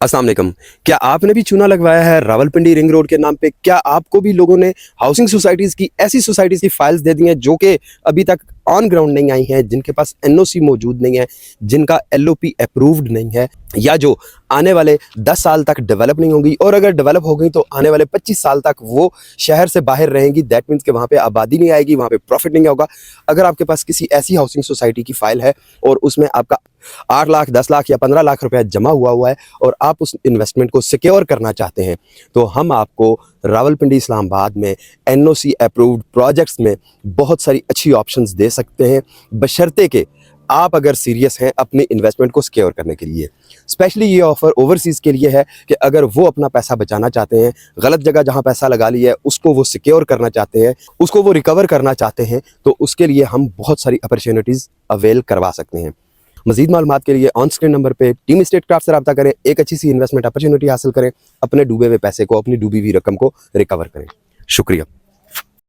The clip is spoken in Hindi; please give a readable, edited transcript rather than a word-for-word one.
अस्सलाम वालेकुम। क्या आपने भी चूना लगवाया है रावलपिंडी रिंग रोड के नाम पे? क्या आपको भी लोगों ने हाउसिंग सोसाइटीज़ की ऐसी सोसाइटीज़ की फाइल्स दे दी हैं जो कि अभी तक ऑन ग्राउंड नहीं आई हैं, जिनके पास एनओसी मौजूद नहीं है, जिनका एलओपी अप्रूव्ड नहीं है, या जो आने वाले 10 साल तक डेवलप नहीं होंगी, और अगर डेवलप हो गई तो आने वाले 25 साल तक वो शहर से बाहर रहेंगी? दैट मीन्स कि वहाँ पे आबादी नहीं आएगी, वहाँ पे प्रॉफिट नहीं होगा। अगर आपके पास किसी ऐसी हाउसिंग सोसाइटी की फाइल है और उसमें आपका 8 लाख, 10 लाख या 15 लाख रुपया जमा हुआ है और आप उस इन्वेस्टमेंट को सिक्योर करना चाहते हैं, तो हम आपको रावलपिंडी इस्लामाबाद में एनओसी अप्रूव्ड प्रोजेक्ट्स में बहुत सारी अच्छी ऑप्शंस दे सकते हैं, बशर्ते कि आप अगर सीरियस हैं अपने इन्वेस्टमेंट को सिक्योर करने के लिए। स्पेशली ये ऑफ़र ओवरसीज़ के लिए है कि अगर वो अपना पैसा बचाना चाहते हैं, गलत जगह जहाँ पैसा लगा लिया है उसको वो सिक्योर करना चाहते हैं, उसको वो रिकवर करना चाहते हैं, तो उसके लिए हम बहुत सारी अपॉर्चुनिटीज़ अवेल करवा सकते हैं। मज़ीद मालूमात के लिए ऑन स्क्रीन नंबर पे टीम स्टेट क्राफ्ट से रब्ता करें, एक अच्छी सी इन्वेस्टमेंट अपॉर्चुनिटी हासिल करें, अपने डूबे हुए पैसे को, अपनी डूबी हुई रकम को रिकवर करें। शुक्रिया।